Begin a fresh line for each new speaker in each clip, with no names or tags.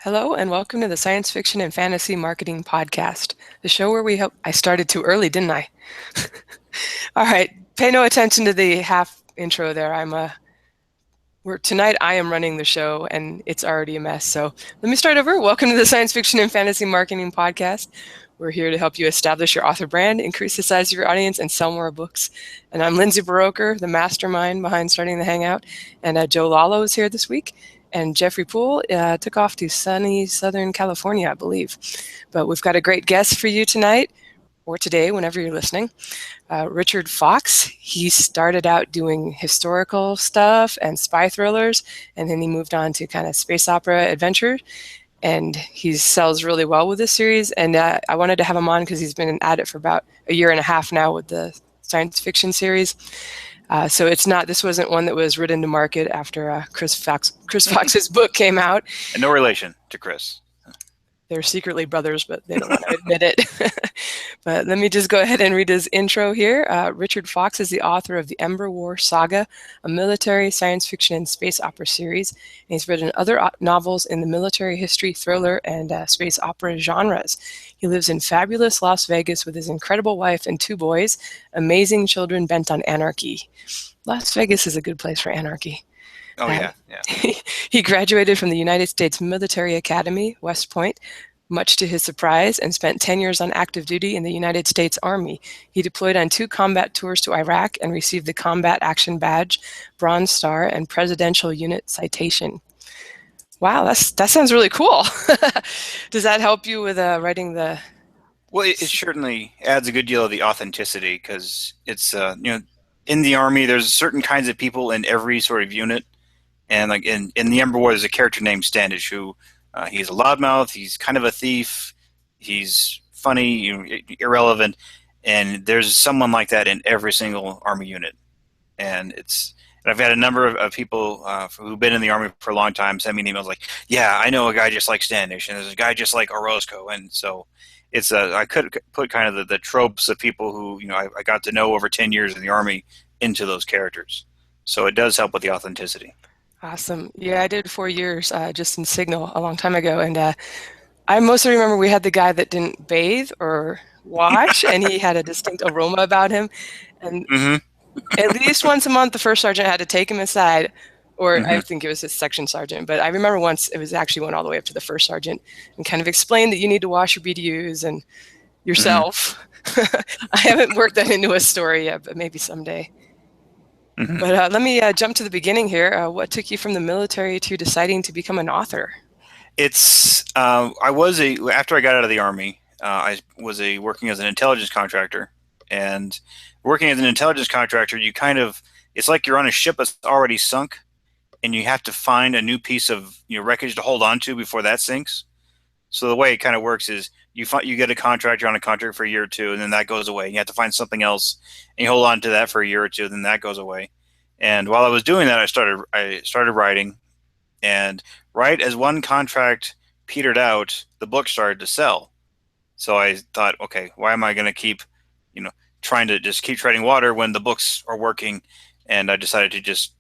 Hello, and welcome to the Science Fiction and Fantasy Marketing Podcast, the show where we help. I started too early, didn't I? All right, pay no attention to the half intro there. Tonight I am running the show and it's already a mess. So let me start over. Welcome to the Science Fiction and Fantasy Marketing Podcast. We're here to help you establish your author brand, increase the size of your audience, and sell more books. And I'm Lindsay Baroker, the mastermind behind starting the Hangout. And Joe Lalo is here this week. And Jeffrey Poole took off to sunny Southern California, I believe. But we've got a great guest for you tonight, or today, whenever you're listening. Richard Fox. He started out doing historical stuff and spy thrillers, and then he moved on to kind of space opera adventure. And he sells really well with this series. And I wanted to have him on because he's been at it for about a year and a half now with the science fiction series. So this wasn't one that was written to market after Chris Fox's book came out.
And no relation to Chris.
They're secretly brothers, but they don't want to admit it. But let me just go ahead and read his intro here. Richard Fox is the author of the Ember War Saga, a military science fiction and space opera series. And he's written other novels in the military history, thriller, and space opera genres. He lives in fabulous Las Vegas with his incredible wife and two boys, amazing children bent on anarchy. Las Vegas is a good place for anarchy.
Oh, yeah.
He graduated from the United States Military Academy, West Point, much to his surprise, and spent 10 years on active duty in the United States Army. He deployed on 2 combat tours to Iraq and received the Combat Action Badge, Bronze Star, and Presidential Unit Citation. Wow, that sounds really cool. Does that help you with writing the...
Well, it certainly adds a good deal of the authenticity because it's, in the Army, there's certain kinds of people in every sort of unit. And like in the Ember War, there's a character named Standish who he's a loudmouth, he's kind of a thief, he's funny, irrelevant, and there's someone like that in every single Army unit. And I've had a number of people who've been in the Army for a long time send me emails like, yeah, I know a guy just like Standish, and there's a guy just like Orozco, and so it's I could put kind of the tropes of people who I got to know over 10 years in the Army into those characters. So it does help with the authenticity.
Awesome. Yeah, I did 4 years just in Signal a long time ago. And I mostly remember we had the guy that didn't bathe or wash, and he had a distinct aroma about him. And at least once a month, the first sergeant had to take him aside, or I think it was his section sergeant. But I remember once it was actually went all the way up to the first sergeant and kind of explained that you need to wash your BDUs and yourself. I haven't worked that into a story yet, but maybe someday. But let me jump to the beginning here. What took you from the military to deciding to become an author?
After I got out of the Army, I was working as an intelligence contractor. And working as an intelligence contractor, it's like you're on a ship that's already sunk, and you have to find a new piece of wreckage to hold on to before that sinks. So the way it kind of works is you get a contract, you're on a contract for a year or two, and then that goes away. You have to find something else, and you hold on to that for a year or two, and then that goes away. And while I was doing that, I started writing, and right as one contract petered out, the book started to sell. So I thought, okay, why am I going to keep, trying to just keep treading water when the books are working? And I decided to just,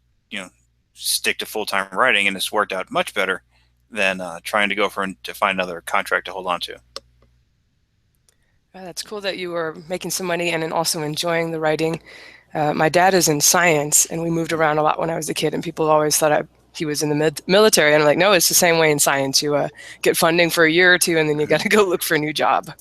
stick to full-time writing, and it's worked out much better than trying to to find another contract to hold on to.
That's cool that you were making some money and then also enjoying the writing. My dad is in science, and we moved around a lot when I was a kid, and people always thought he was in the military. And I'm like, no, it's the same way in science. You get funding for a year or two, and then you got to go look for a new job.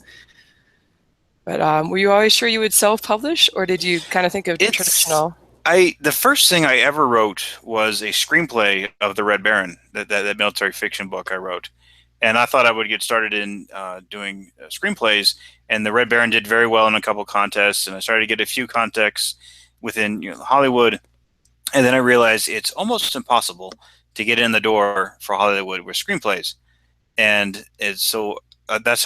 But were you always sure you would self-publish, or did you kind of think of traditional?
The first thing I ever wrote was a screenplay of The Red Baron, that military fiction book I wrote. And I thought I would get started in doing screenplays, and The Red Baron did very well in a couple contests, and I started to get a few contacts within Hollywood. And then I realized it's almost impossible to get in the door for Hollywood with screenplays. And that's that's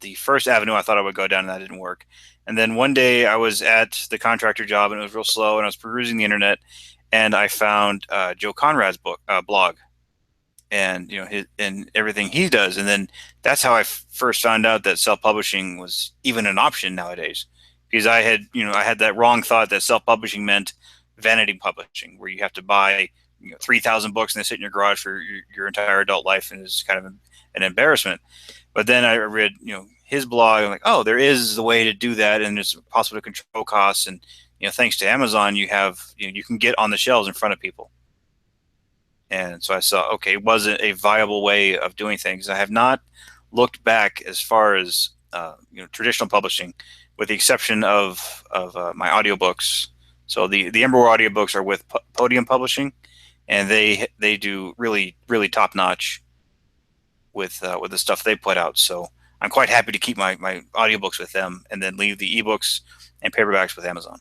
the first avenue I thought I would go down, and that didn't work. And then one day I was at the contractor job, and it was real slow, and I was perusing the internet, and I found Joe Conrad's blog, and and everything he does. And then that's how I first found out that self-publishing was even an option nowadays, because I had that wrong thought that self-publishing meant vanity publishing, where you have to buy 3,000 books and they sit in your garage for your entire adult life, and it's kind of an embarrassment. But then I read, his blog. I'm like, oh, there is a way to do that, and it's possible to control costs. And thanks to Amazon, you can get on the shelves in front of people. And so I saw, okay, it wasn't a viable way of doing things. I have not looked back as far as traditional publishing, with the exception of my audiobooks. So the Ember War audiobooks are with Podium Publishing, and they do really really top notch with the stuff they put out. So I'm quite happy to keep my audiobooks with them, and then leave the ebooks and paperbacks with Amazon.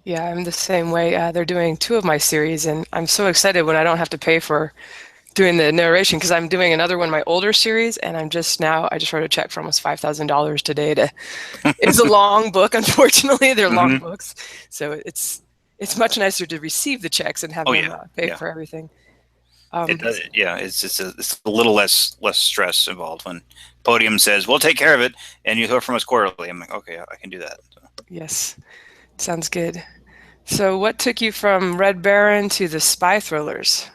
Yeah, I'm the same way. They're doing two of my series, and I'm so excited when I don't have to pay for doing the narration, because I'm doing another one, my older series, and I just wrote a check for almost $5,000 today to. It's a long book, unfortunately. They're long
Mm-hmm.
books, so it's much nicer to receive the checks and have
Oh
them
yeah,
pay
yeah.
for everything.
It does. Yeah, it's a little less stress involved when Podium says we'll take care of it and you hear from us quarterly. I'm like, okay, I can do that. So.
Yes, sounds good. So what took you from Red Baron to the spy thrillers?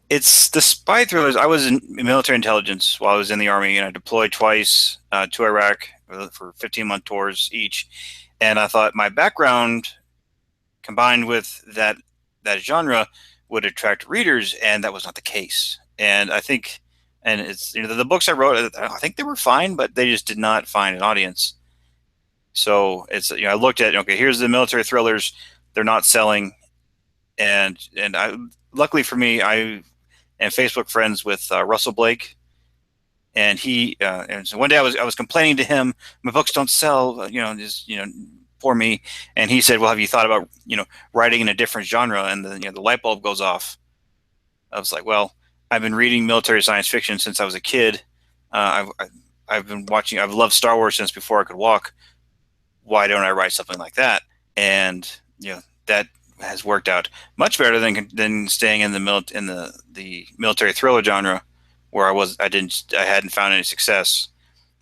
It's the spy thrillers. I was in military intelligence while I was in the Army, and I deployed twice to Iraq for 15-month tours each. And I thought my background combined with that genre would attract readers, and that was not the case. And I think, and it's the books I wrote, I think they were fine, but they just did not find an audience. So it's I looked at, okay, here's the military thrillers, they're not selling, and I, luckily for me, I am Facebook friends with Russell Blake, and and so one day I was complaining to him, my books don't sell, just for me, and he said, well, have you thought about writing in a different genre? And the light bulb goes off. I was like, well, I've been reading military science fiction since I was a kid. I've been watching. I've loved Star Wars since before I could walk. Why don't I write something like that? And that has worked out much better than staying in the military thriller genre, where I hadn't found any success.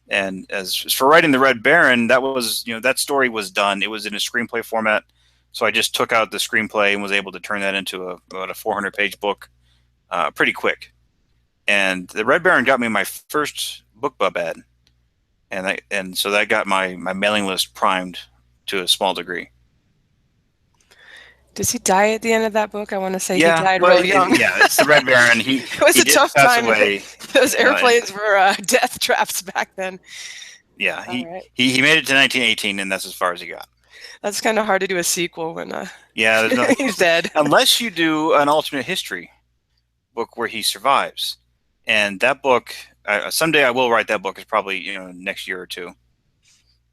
And as for writing the Red Baron, that was that story was done. It was in a screenplay format, so I just took out the screenplay and was able to turn that into about a 400-page book pretty quick. And the Red Baron got me my first BookBub ad, and so that got my mailing list primed to a small degree.
Does he die at the end of that book? I want to say he
Yeah,
died
well,
real young.
yeah, it's the Red Baron.
It was
He
a
did
tough
pass
time.
away.
Those
You know, and
airplanes were death traps back then.
yeah,
All right.
he made it to 1918, and that's as far as he got.
That's kind of hard to do a sequel when
Yeah, there's nothing
he's dead.
unless you do an alternate history book where he survives, and that book someday I will write that book. It's probably next year or two.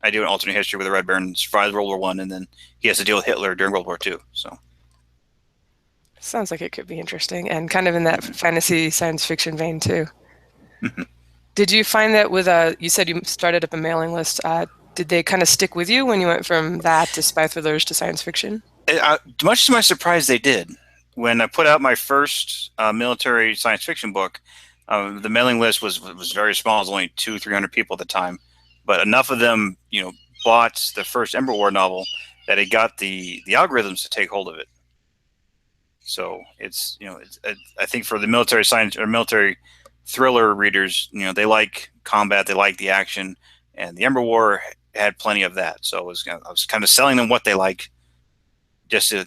I do an alternate history where the Red Baron survives World War One, and then he has to deal with Hitler during World War Two. So.
Sounds like it could be interesting and kind of in that fantasy science fiction vein too. Did you find that with you said you started up a mailing list, did they kind of stick with you when you went from that to spy thrillers to science fiction?
Much to my surprise, they did. When I put out my first military science fiction book, the mailing list was very small. It was only 200-300 people at the time, but enough of them, bought the first Ember War novel that it got the algorithms to take hold of it. So I think for the military science or military thriller readers, they like combat, they like the action, and the Ember War had plenty of that. So I was kind of selling them what they like, just a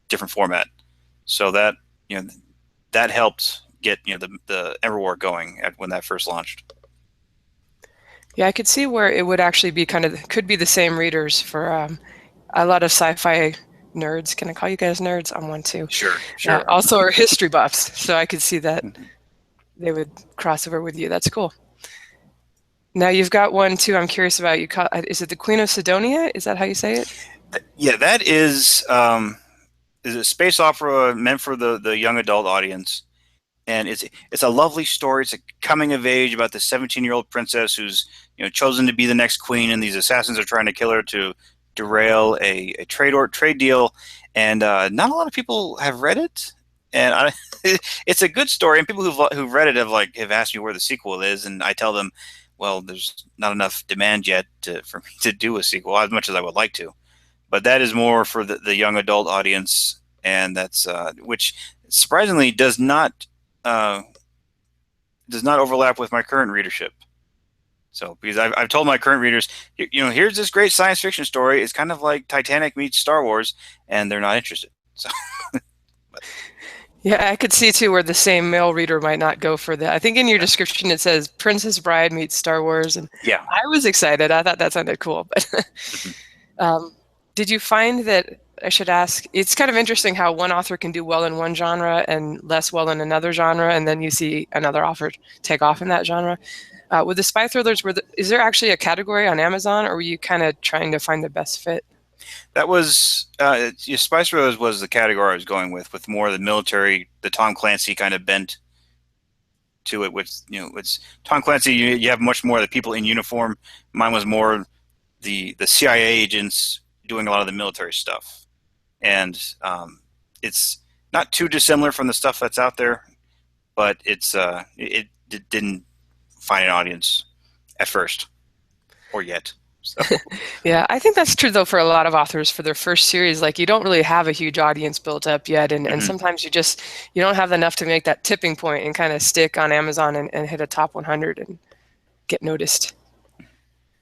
different format. So that that helped get the Ember War going when that first launched.
Yeah, I could see where it would actually be could be the same readers for a lot of sci-fi nerds. Can I call you guys nerds? I'm one too.
Sure, sure.
Also, are history buffs, so I could see that they would cross over with you. That's cool. Now you've got one too. I'm curious about. Is it the Queen of Sidonia? Is that how you say it?
Yeah, that is a space opera meant for the young adult audience, and it's a lovely story. It's a coming of age about the 17-year-old princess who's chosen to be the next queen, and these assassins are trying to kill her to derail a trade deal. And not a lot of people have read it, and it's a good story. And people who've read it have asked me where the sequel is, and I tell them, well, there's not enough demand yet for me to do a sequel as much as I would like to. But that is more for the young adult audience. and that's which surprisingly uh, does not overlap with my current readership. So, because I've told my current readers, here's this great science fiction story. It's kind of like Titanic meets Star Wars, and they're not interested. So, but
Yeah, I could see too where the same male reader might not go for that. I think in your
yeah,
description it says Princess Bride meets Star Wars, and
yeah.
I was excited. I thought that sounded cool. But
Mhm.
um, did you find that, I should ask, it's kind of interesting how one author can do well in one genre and less well in another genre, and then you see another author take off in that genre. With the spy thrillers, is there actually a category on Amazon, or were you kind of trying to find the best fit?
That was Spice Rose was the category I was going with more of the military, the Tom Clancy kind of bent to it. With it's Tom Clancy. You have much more of the people in uniform. Mine was more the CIA agents doing a lot of the military stuff, and it's not too dissimilar from the stuff that's out there, but it didn't find an audience at first or yet. So
Yeah, I think that's true though for a lot of authors for their first series. Like you don't really have a huge audience built up yet, and
mhm.
sometimes you don't have enough to make that tipping point and kind of stick on Amazon and hit a top 100 and get noticed.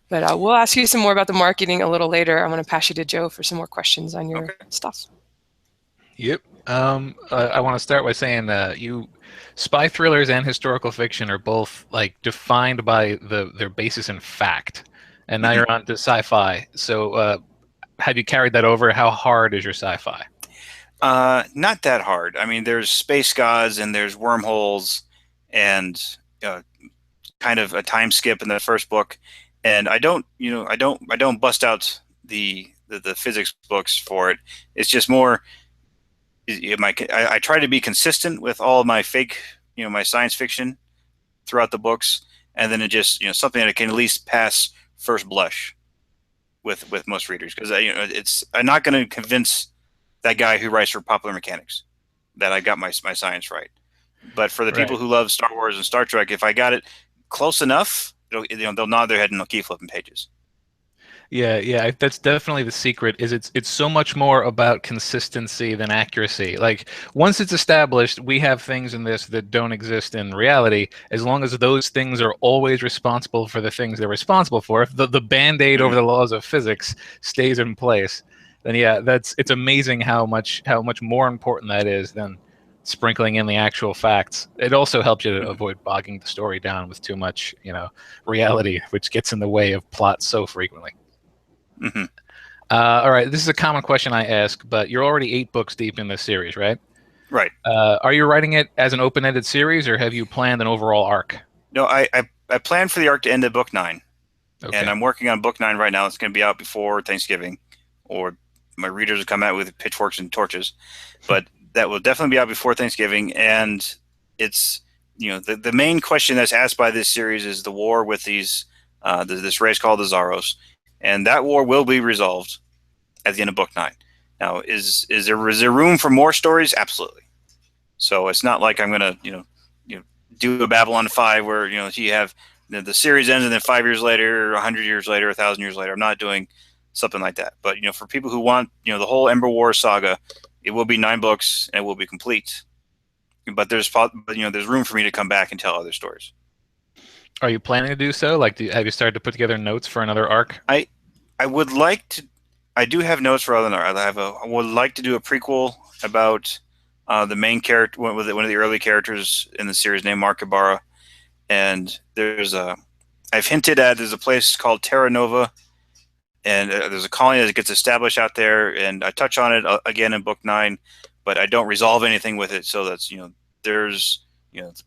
But we'll ask you some more about the marketing a little later. I'm going to pass you to Joe for some more questions on your
Okay.
stuff.
Yep. I want to start by saying you spy thrillers and historical fiction are both like defined by their basis in fact, and now
Mhm.
you're on to sci-fi. So have you carried that over? How hard is your sci-fi?
Not that hard. I mean, there's space gods and there's wormholes and uh, kind of a time skip in the first book, and I don't bust out the physics books for it. It's just more I try to be consistent with all of my fake my science fiction throughout the books, and then it just something that can at least pass first blush with most readers because it's I'm not going to convince that guy who writes for Popular Mechanics that I got my science right. But for the people
Right.
who love Star Wars and Star Trek, if I got it close enough, they'll nod their head and they'll keep flipping pages.
Yeah, yeah, that's definitely the secret. Is it's so much more about consistency than accuracy. Like once it's established, we have things in this that don't exist in reality. As long as those things are always responsible for the things they're responsible for, if the band-aid over
Mm-hmm.
the laws of physics stays in place, then yeah, it's amazing how much more important that is than sprinkling in the actual facts. It also helps you to
Mm-hmm.
avoid bogging the story down with too much, reality, which gets in the way of plot so frequently.
Mm-hmm.
All right, this is a common question I ask, but you're already 8 books deep in this series, right?
Right.
Are you writing it as an open-ended series, or have you planned an overall arc?
No, I plan for the arc to end at book 9, and
Okay.
I'm working on book 9 right now. It's going to be out before Thanksgiving, or my readers will come out with pitchforks and torches, but that will definitely be out before Thanksgiving. And it's the main question that's asked by this series is the war with this race called the Zaros, and that war will be resolved at the end of book 9. Now, is there room for more stories? Absolutely. So it's not like I'm gonna do a Babylon 5 where you have the series ends and then 5 years later, 100 years later, 1,000 years later. I'm not doing something like that. But for people who want the whole Ember War saga, it will be 9 books and it will be complete. But there's room for me to come back and tell other stories.
Are you planning to do so? Like, have you started to put together notes for another arc?
I I would like to. I do have notes for other. I would like to do a prequel about the main character, one of the early characters in the series named Mark Ibarra. And I've hinted at there's a place called Terra Nova, and there's a colony that gets established out there, and I touch on it again in book 9, but I don't resolve anything with it. So that's there's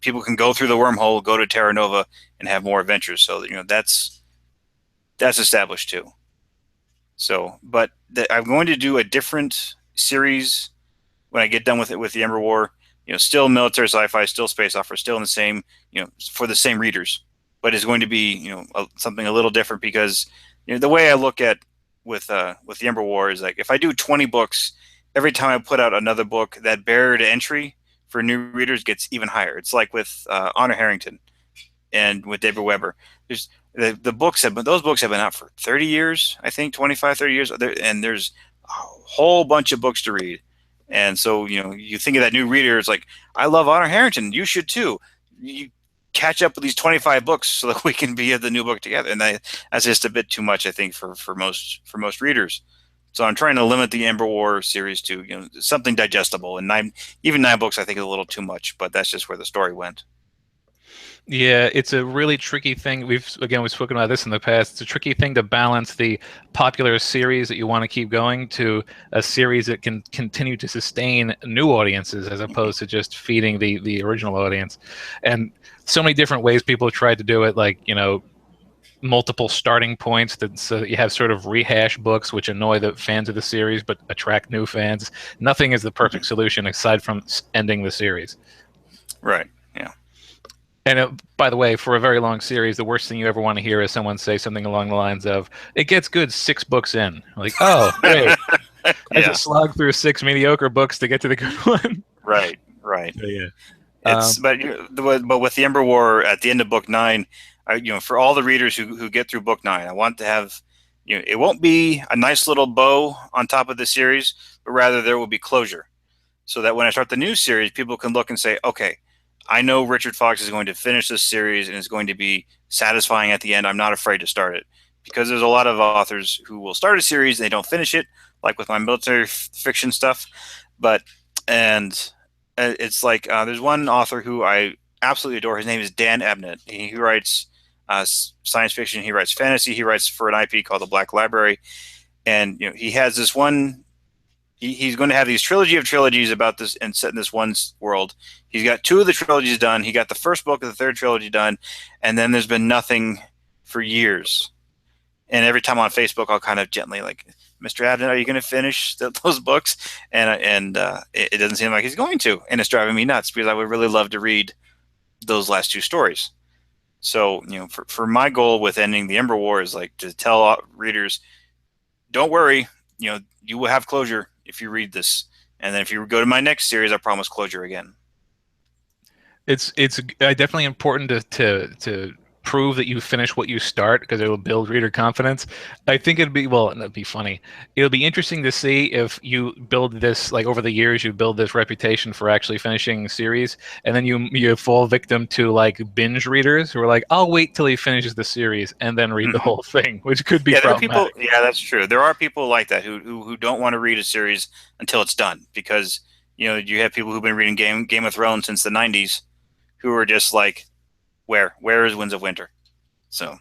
people can go through the wormhole, go to Terra Nova, and have more adventures. So that's established too. So, but I'm going to do a different series when I get done with it with the Ember War. Still military sci-fi, still space opera, still in the same, for the same readers, but it's going to be, something a little different because, the way I look at with the Ember War is like if I do 20 books, every time I put out another book, that barrier to entry for new readers gets even higher. It's like with Honor Harrington and with David Weber. There's those books have been out for 30 years, I think 25, 30 years, and there's a whole bunch of books to read. And so, you think of that new reader, it's like, I love Honor Harrington. You should too. You catch up with these 25 books so that we can be at the new book together. And that's just a bit too much, I think, for most readers. So I'm trying to limit the Ember War series to something digestible. And even 9 books, I think, is a little too much. But that's just where the story went.
Yeah, it's a really tricky thing. We've spoken about this in the past. It's a tricky thing to balance the popular series that you want to keep going to a series that can continue to sustain new audiences as opposed to just feeding the original audience. And so many different ways people have tried to do it, like, multiple starting points so that you have sort of rehash books which annoy the fans of the series but attract new fans. Nothing is the perfect solution aside from ending the series.
Right. Yeah.
And by the way, for a very long series, the worst thing you ever want to hear is someone say something along the lines of, "It gets good 6 books in." Like, oh, great. I
Yeah.
just slogged through 6 mediocre books to get to the good one.
Right. Right.
So, yeah.
But with the Ember War at the end of book 9, for all the readers who get through book 9, I want to have, it won't be a nice little bow on top of the series, but rather there will be closure, so that when I start the new series, people can look and say, okay, I know Richard Fox is going to finish this series and it's going to be satisfying at the end. I'm not afraid to start it, because there's a lot of authors who will start a series and they don't finish it, like with my military fiction stuff. But and it's like there's one author who I absolutely adore. His name is Dan Abnett. He writes science fiction. He writes fantasy. He writes for an IP called the Black Library, and he has this one. He's going to have these trilogy of trilogies about this and set in this one world. He's got 2 of the trilogies done. He got the first book of the 3rd trilogy done, and then there's been nothing for years. And every time on Facebook, I'll kind of gently like, Mr. Abnett, are you going to finish those books? And it doesn't seem like he's going to, and it's driving me nuts because I would really love to read those last 2 stories. So, for my goal with ending the Ember War is like to tell readers, don't worry, you will have closure if you read this, and then if you go to my next series, I promise closure again.
It's definitely important to prove that you finish what you start, because it will build reader confidence. I think it'd be funny. It'll be interesting to see if you build this, like, over the years, you build this reputation for actually finishing series, and then you fall victim to like binge readers who are like, I'll wait till he finishes the series and then read the whole thing, which could be problematic.
There are people. Yeah, that's true. There are people like that who don't want to read a series until it's done, because you have people who've been reading Game of Thrones since the 90s who are just like, where is Winds of Winter? So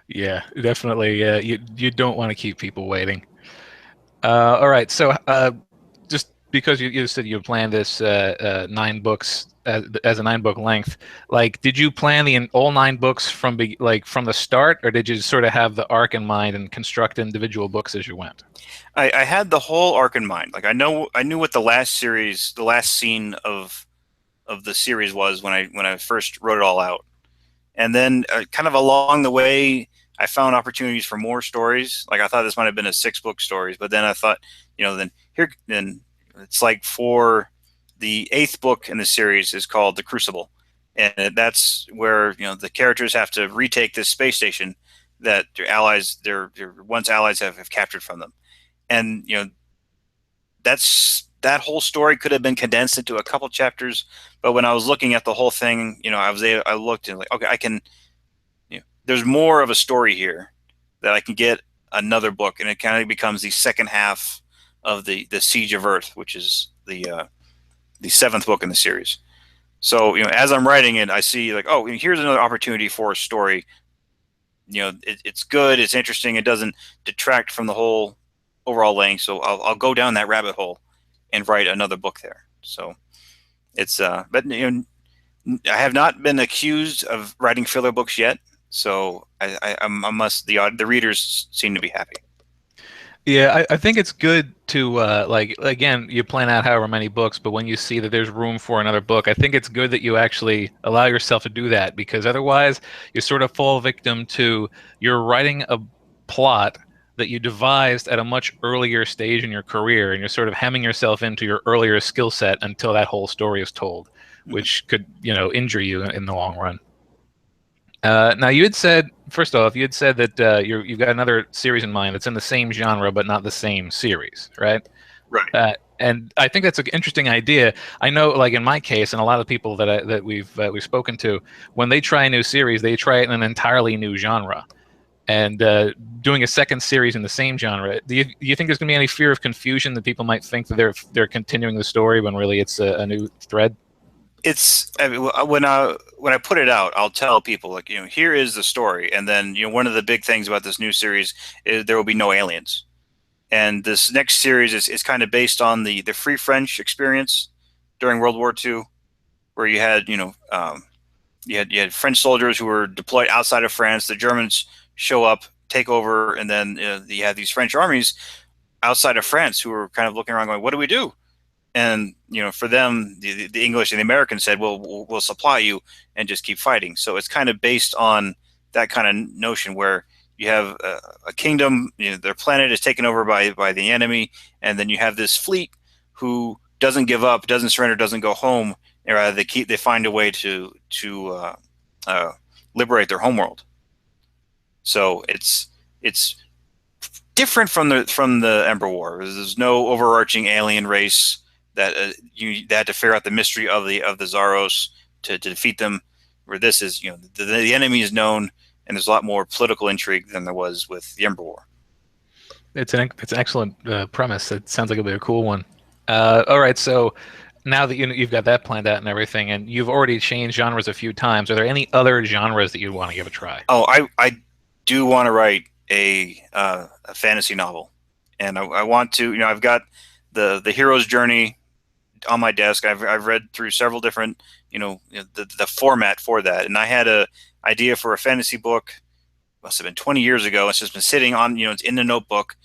yeah, definitely. Yeah, you don't want to keep people waiting. All right, so just because you said you planned this 9 books as a 9-book length, like, did you plan all 9 books from the start, or did you sort of have the arc in mind and construct individual books as you went?
I had the whole arc in mind. Like, I knew what the last scene of the series was when I first wrote it all out. And then kind of along the way, I found opportunities for more stories. Like, I thought this might have been a 6-book stories, but then I thought, then it's like, for the 8th book in the series is called The Crucible. And that's where, the characters have to retake this space station that their allies, their once allies have captured from them. And, that whole story could have been condensed into a couple chapters, but when I was looking at the whole thing, I looked and like, okay, I can, there's more of a story here that I can get another book, and it kind of becomes the second half of the Siege of Earth, which is the 7th book in the series. So, as I'm writing it, I see like, oh, here's another opportunity for a story. It's good, it's interesting, it doesn't detract from the whole overall length. So I'll go down that rabbit hole and write another book there. So it's but I have not been accused of writing filler books yet. So I must the readers seem to be happy.
Yeah, I think it's good to like, again, you plan out however many books, but when you see that there's room for another book, I think it's good that you actually allow yourself to do that, because otherwise you sort of fall victim to, you're writing a plot that you devised at a much earlier stage in your career, and you're sort of hemming yourself into your earlier skill set until that whole story is told, which could, injure you in the long run. Now, you had said, first off, that you've got another series in mind that's in the same genre but not the same series, right?
Right.
And I think that's an interesting idea. I know, like in my case, and a lot of people that we've spoken to, when they try a new series, they try it in an entirely new genre. And doing a second series in the same genre, do you think there's going to be any fear of confusion that people might think that they're continuing the story when really it's a new thread?
It's I mean, when I put it out, I'll tell people like, here is the story, and then one of the big things about this new series is there will be no aliens. And this next series is kind of based on the Free French experience during World War II, where you had you had French soldiers who were deployed outside of France. The Germans show up, take over, and then you have these French armies outside of France who were kind of looking around, going, "What do we do?" And for them, the English and the Americans said, "Well, we'll supply you and just keep fighting." So it's kind of based on that kind of notion where you have a kingdom, their planet is taken over by the enemy, and then you have this fleet who doesn't give up, doesn't surrender, doesn't go home. They find a way to liberate their homeworld. So it's different from the Ember War. There's no overarching alien race that they had to figure out the mystery of the Zaros to defeat them. Where this is, the enemy is known, and there's a lot more political intrigue than there was with the Ember War.
It's an excellent premise. It sounds like it'll be a cool one. All right, so now that you've got that planned out and everything, and you've already changed genres a few times, are there any other genres that you'd want to give a try?
Oh, I do want to write a fantasy novel, and I want to. I've got the hero's journey on my desk. I've read through several different, the format for that, and I had a idea for a fantasy book. Must have been 20 years ago. It's just been sitting on, it's in the notebook,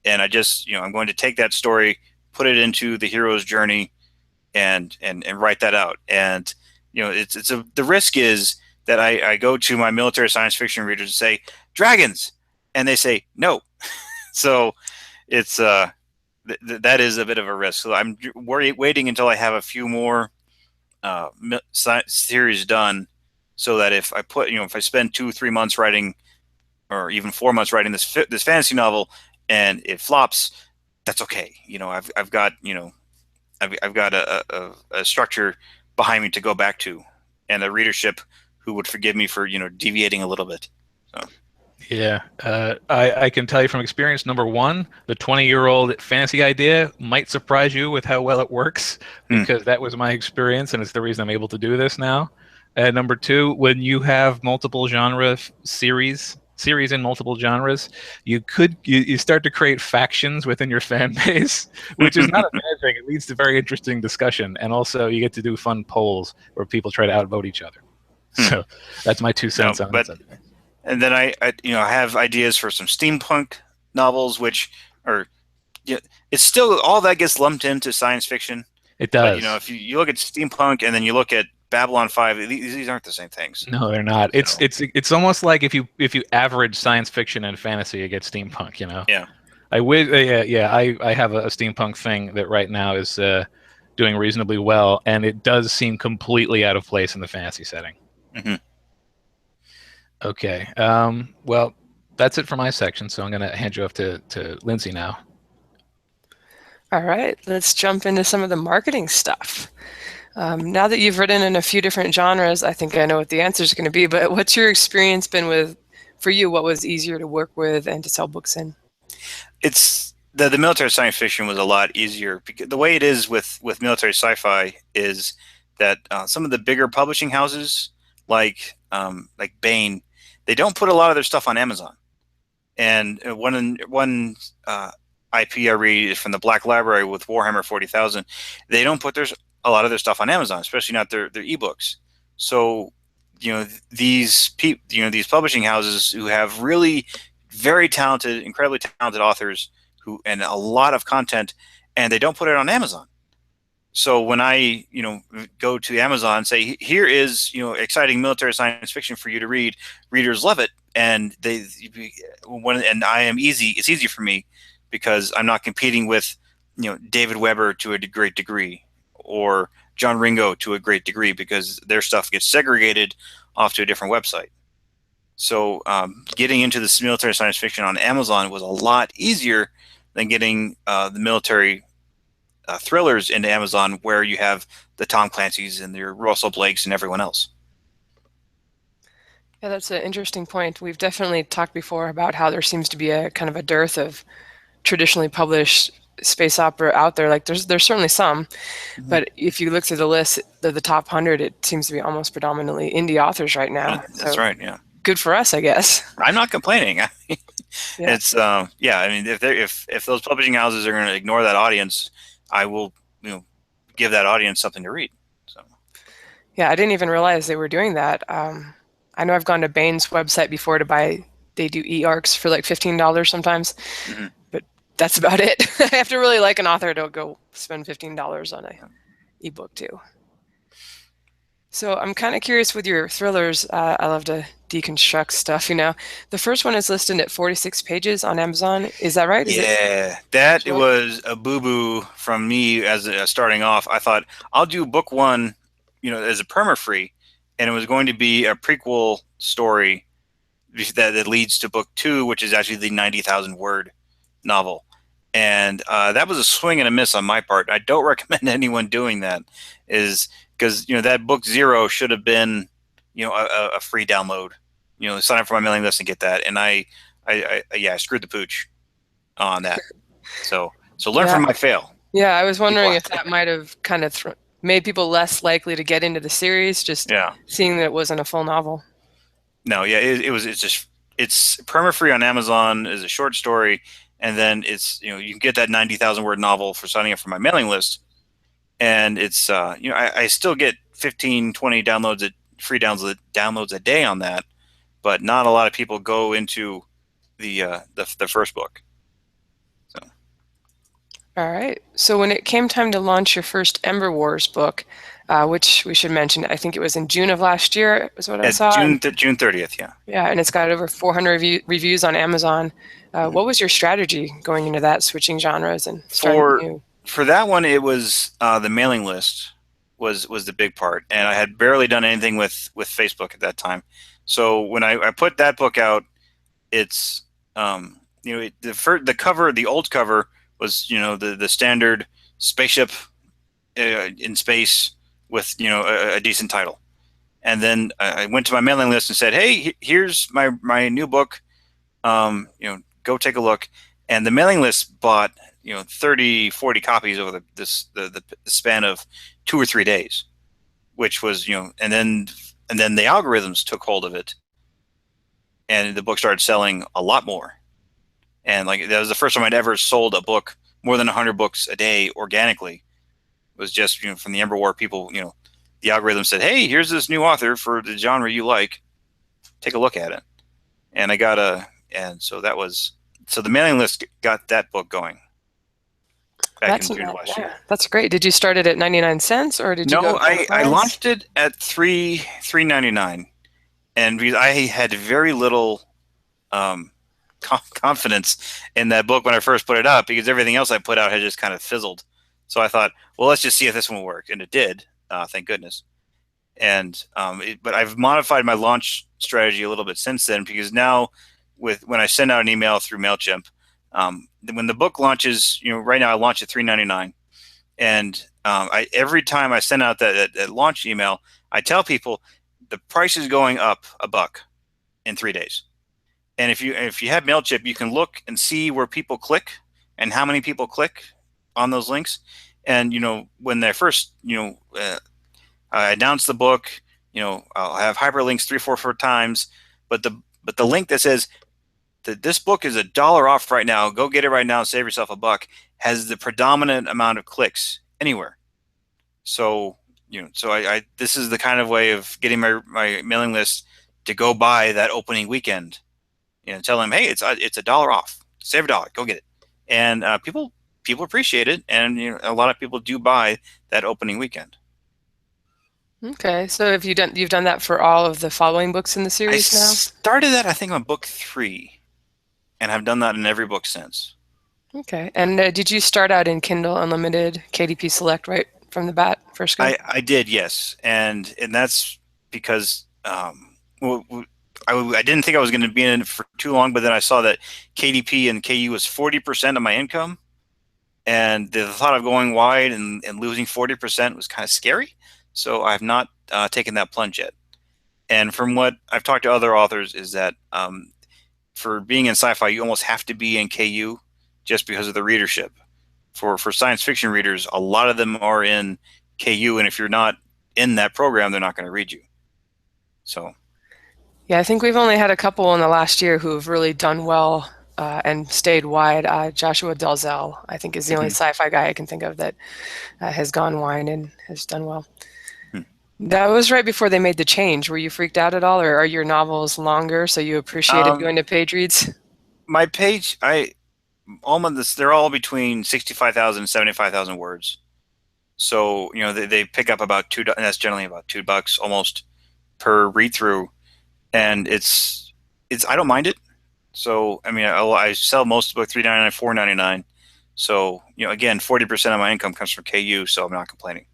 and I'm going to take that story, put it into the hero's journey, and write that out. And the risk is that I go to my military science fiction readers and say dragons, and they say no. So it's that is a bit of a risk. So I'm waiting until I have a few more series done, so that if I spend 2-3 months writing, or even 4 months writing this fantasy novel, and it flops, that's okay. I've got I've got a structure behind me to go back to, and a readership who would forgive me for deviating a little bit. So.
Yeah, I can tell you from experience, number one, the 20-year-old fantasy idea might surprise you with how well it works, because that was my experience, and it's the reason I'm able to do this now. And number two, when you have multiple genre series in multiple genres, you start to create factions within your fan base, which is not a bad thing. It leads to very interesting discussion, and also you get to do fun polls where people try to outvote each other. So that's my 2 cents on it.
And then I have ideas for some steampunk novels, which are, it's still, all that gets lumped into science fiction.
It does.
But, if you look at steampunk and then you look at Babylon 5, these aren't the same things.
No, they're not. It's almost like if you average science fiction and fantasy, you get steampunk.
Yeah.
I wish. I have a steampunk thing that right now is doing reasonably well, and it does seem completely out of place in the fantasy setting.
Mm-hmm.
Okay. Well, that's it for my section, so I'm going to hand you off to Lindsay now.
All right, let's jump into some of the marketing stuff. Now that you've written in a few different genres, I think I know what the answer is going to be, but what's your experience been for you, what was easier to work with and to sell books in?
It's the military science fiction was a lot easier, because the way it is with military sci-fi is that some of the bigger publishing houses, like Bain, they don't put a lot of their stuff on Amazon. And one IP I read is from the Black Library with Warhammer 40,000. They don't put a lot of their stuff on Amazon, especially not their ebooks. So these publishing houses who have really very talented, incredibly talented authors and a lot of content, and they don't put it on Amazon. So when I go to Amazon and say, here is exciting military science fiction for you to read, readers love it, and I am easy. It's easy for me because I'm not competing with David Weber to a great degree, or John Ringo to a great degree, because their stuff gets segregated off to a different website. So getting into this military science fiction on Amazon was a lot easier than getting the military thrillers into Amazon, where you have the Tom Clancy's and your Russell Blakes and everyone else.
Yeah, that's an interesting point. We've definitely talked before about how there seems to be a kind of a dearth of traditionally published space opera out there. Like there's certainly some,
Mm-hmm.
but if you look through the list, the top 100, it seems to be almost predominantly indie authors right now.
That's
So
right. Yeah,
good for us, I guess.
I'm not complaining.
Yeah.
It's yeah. I mean, if those publishing houses are going to ignore that audience, I will give that audience something to read. So
Yeah, I didn't even realize they were doing that. I know I've gone to Bane's website before to buy, they do e-arcs for like $15 sometimes,
mm-hmm.
but that's about it. I have to really like an author to go spend $15 on a ebook too. So I'm kind of curious with your thrillers. I love to deconstruct stuff, The first one is listed at 46 pages on Amazon. Is that right? Is it
Yeah, that
short?
was a boo-boo from me as starting off. I thought I'll do book one, as a perma-free, and it was going to be a prequel story that leads to book two, which is actually the 90,000 word novel. And that was a swing and a miss on my part. I don't recommend anyone doing that, is because that book zero should have been a free download. Sign up for my mailing list and get that. And I screwed the pooch on that. So learn
Yeah.
from my fail.
Yeah, I was wondering
People-
if that might have kind of made people less likely to get into the series, just
Yeah.
seeing that it wasn't a full novel.
No, yeah, it's perma free on Amazon as a short story, and then it's you can get that 90,000 word novel for signing up for my mailing list, and it's I still get 15, 20 free downloads a day on that, but not a lot of people go into the first book. So
All right. So when it came time to launch your first Ember Wars book, which we should mention, I think it was in June of last year, is what I
at
saw.
June 30th, yeah.
Yeah, and it's got over 400 reviews on Amazon. What was your strategy going into that, switching genres and starting new?
For that one, it was the mailing list was the big part, and I had barely done anything with Facebook at that time. So when I put that book out, it's the cover, the old cover was the standard spaceship in space with a decent title, and then I went to my mailing list and said, hey, here's my new book, go take a look. And the mailing list bought 30, 40 copies over the span of 2 or 3 days, which was and then the algorithms took hold of it, and the book started selling a lot more. And like that was the first time I'd ever sold a book more than 100 books a day organically. It was just from the Ember War people. The algorithm said, hey, here's this new author for the genre you like, take a look at it. And I got so the mailing list got that book going back in June of last year.
That's great. Did you start it at 99 cents or did you
No,
go
I launched it at $3.99, and because I had very little confidence in that book when I first put it up, because everything else I put out had just kind of fizzled. So I thought, well, let's just see if this one will work, and it did. Thank goodness. And but I've modified my launch strategy a little bit since then, because now when I send out an email through MailChimp, when the book launches, right now I launch at $3.99, and every time I send out that launch email, I tell people the price is going up $1 in 3 days. And if you have MailChimp, you can look and see where people click and how many people click on those links. And when they first I announce the book, I'll have hyperlinks 3 or 4 times, but the link that says that this book is $1 off right now, go get it right now, save yourself $1, has the predominant amount of clicks anywhere. So I this is the kind of way of getting my mailing list to go by that opening weekend. Tell them, hey, it's $1 off, save $1, go get it, and people appreciate it, and a lot of people do buy that opening weekend.
Okay, so you've done that for all of the following books in the series now?
I started that, I think, on book 3, and I've done that in every book since.
Okay, and did you start out in Kindle Unlimited, KDP Select right from the bat, first go?
I did, yes, and that's because I didn't think I was going to be in it for too long, but then I saw that KDP and KU was 40% of my income, and the thought of going wide and losing 40% was kind of scary. So I've not taken that plunge yet. And from what I've talked to other authors is that for being in sci-fi, you almost have to be in KU just because of the readership. For science fiction readers, a lot of them are in KU, and if you're not in that program, they're not going to read you. So,
Yeah, I think we've only had a couple in the last year who have really done well and stayed wide. Joshua Dalzell, I think, is the only
mhm.
sci-fi guy I can think of that has gone wide and has done well.
Hmm.
That was right before they made the change. Were you freaked out at all, or are your novels longer so you appreciated
um,
going to page reads?
my page, they're all between 65,000 and 75,000 words. So they pick up about and that's generally about $2 almost per read through, and it's I don't mind it. So I mean, I sell most of the book $3.99, $4.99. So again, 40% of my income comes from KU, so I'm not complaining.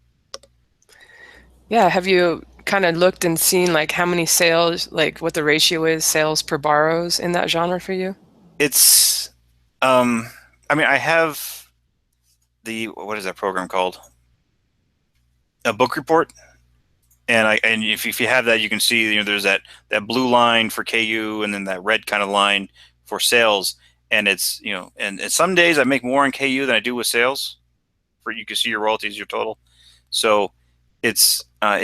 Yeah, have you kind of looked and seen like how many sales, like what the ratio is, sales per borrows in that genre for you?
It's, um, I mean, I have what is that program called? A book report, and if you have that, you can see there's that blue line for KU, and then that red kind of line for sales, and it's and some days I make more in KU than I do with sales. For you can see your royalties, your total. So it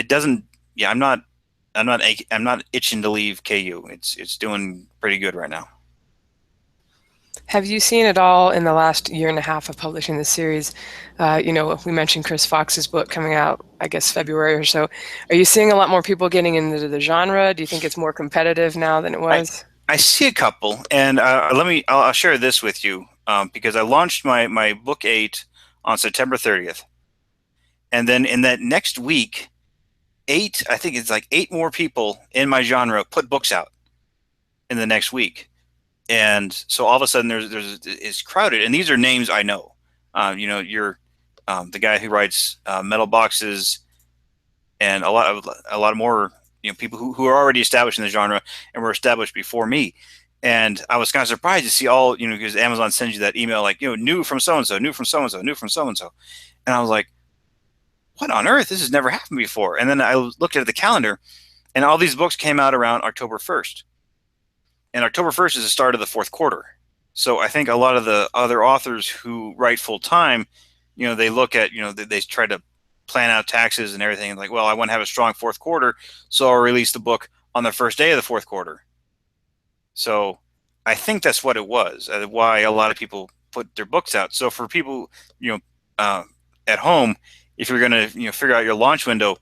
doesn't. Yeah, I'm not itching to leave KU. It's doing pretty good right now.
Have you seen it all in the last year and a half of publishing the series? We mentioned Chris Fox's book coming out, I guess, February or so. Are you seeing a lot more people getting into the genre? Do you think it's more competitive now than it
I
was?
I see a couple, and I'll share this with you because I launched my book 8 on September 30th, and then in that next week, I think it's like 8 more people in my genre put books out in the next week, and so all of a sudden it's crowded, and these are names I know. You're the guy who writes Metal Boxes, and a lot of more people who are already established in the genre and were established before me. And I was kind of surprised to see all because Amazon sends you that email like new from so and so, new from so and so, new from so and so, and I was like, what on earth? This has never happened before. And then I looked at the calendar, and all these books came out around October 1st, and October 1st is the start of the fourth quarter. So I think a lot of the other authors who write full time, they look at they try to plan out taxes and everything, and like, well, I want to have a strong fourth quarter, so I'll release the book on the first day of the fourth quarter. So I think that's what it was, why a lot of people put their books out. So for people, uh, at home, if you're going to, figure out your launch window,